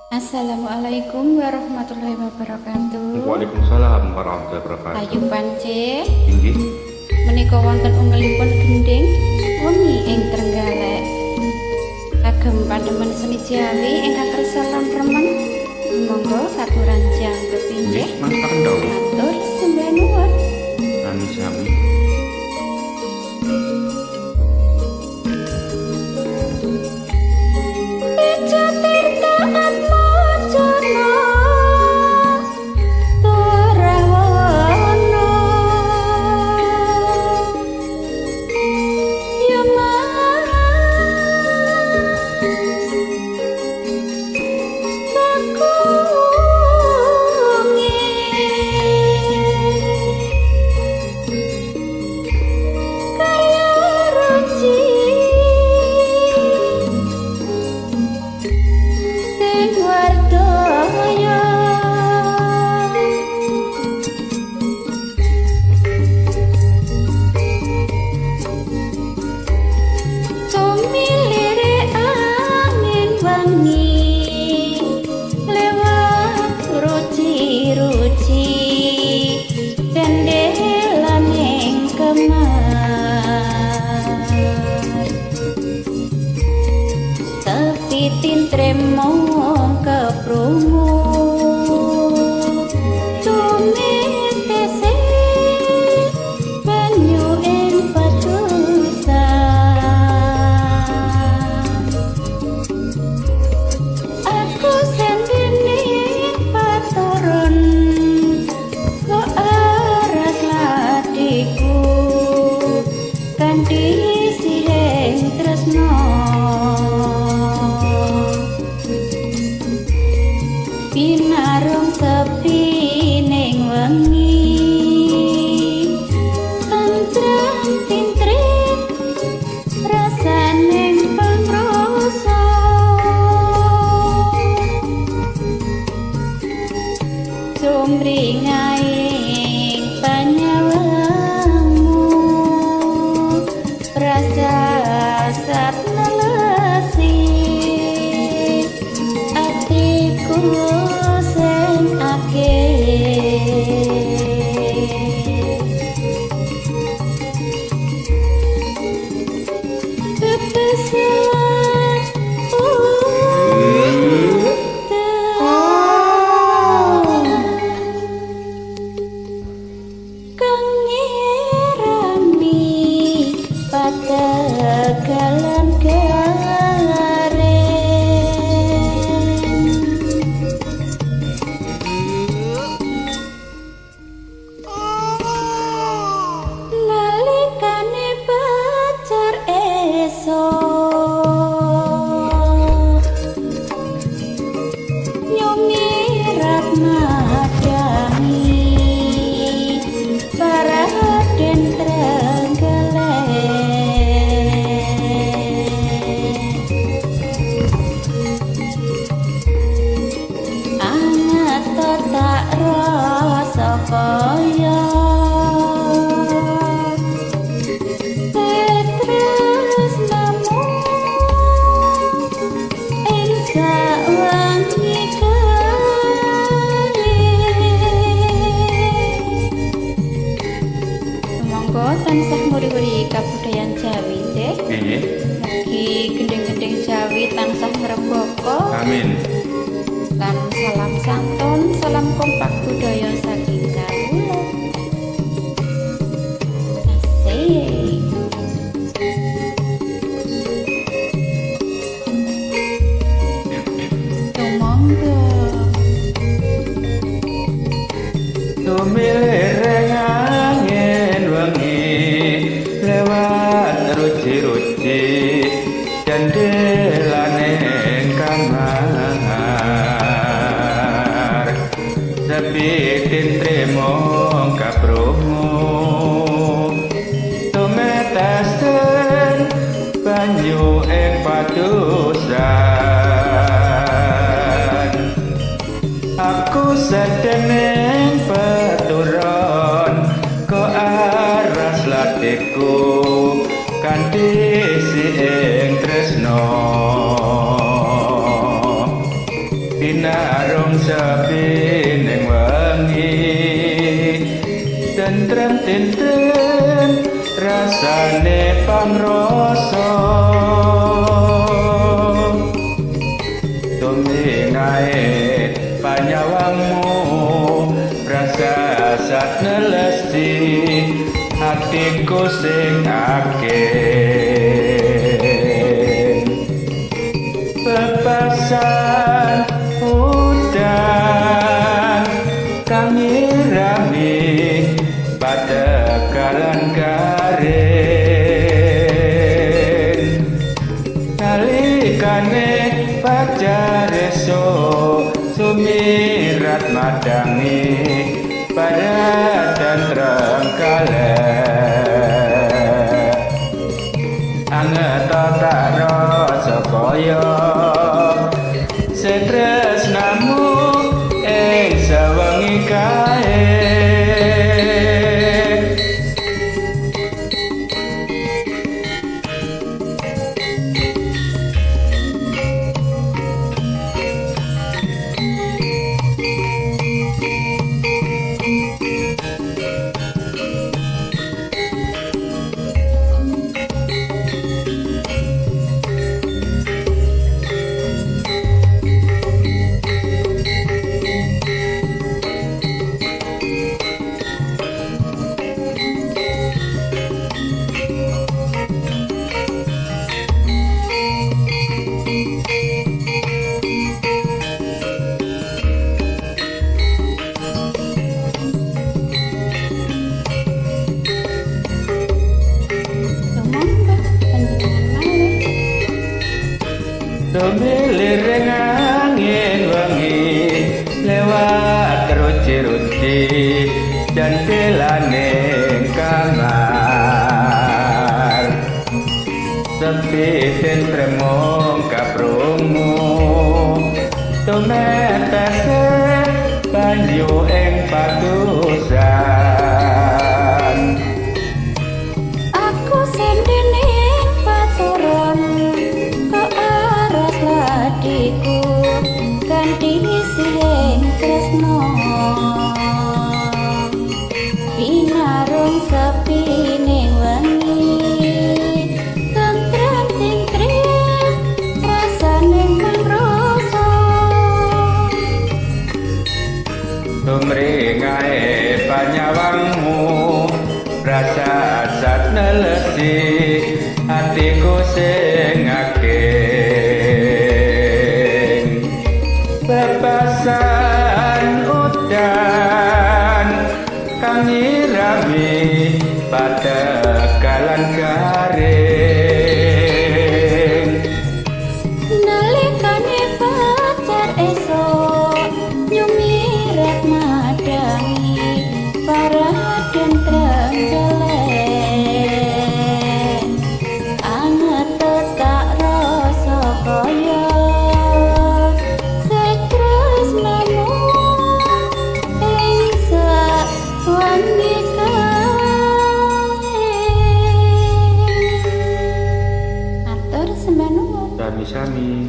Assalamualaikum warahmatullahi wabarakatuh. Waalaikumsalam warahmatullahi wabarakatuh. Ayu Pance, Inggih. menika wonten unggelipun gending wengi ing Trenggalek. Kagem pandemen seni Jawi ingkang kersa lan remen. Monggo katuran jang kepinggih. Mas Pandau. Matur sembah nuwun. Sami sami. Titin tremo keprungu tumitese banyu ing patusan aku sendiri paturon kok aras ladiku kanthi sireng tresno pinarung sepi ning wengi tentrem tintrik rasaning pangrasa sumringaing panyawamu rasa sarna lesi atiku Galan nalikane pacar esok nyumirat madani paraden kaya tetras namu ing sawangi kali monggo tansah muri-muri kabudayan Jawi nggih. Nggih. Mugi gending-gending Jawi tansah ngrembaka. Amin. Lan salam santun, salam kompak budaya saking kawula. Asik. Tumangga. Tumilir angin wengi lewat ruci-ruci jandelane kamar sepi tintremo kaprungu tumetasen banyu ing patusan aku sedeneng peturon ko aras latiku kanthi si ing tresno sepi ning wengi tentrem tinten rasane pamrasa tumingae panyawangmu rasa sat nelesti hatiku sing akeh pepasan udan kang nyirami padekalan garing nalikane fajar esuk sumirat madangi pada tentrem kalih anget tak rasa kaya setresnamu ing sawengi kae Tumilir angin wangi lewat ruci-ruci dan pilane kamar sepi tentremong kaprungu tumetese banyu ing patusan aku sendene paturan hatiku ganti sing tresno pinarung sepi ning wengi tentrem tingkrip rasane pamrasa tumringae panyawangmu rasa sat nelesi hatiku sing akeh pepasan udan kang nyirami padekalan garing nalikane fajar esuk nyumirat madangi para tentrem kelek anget tak rasa kaya sami-sami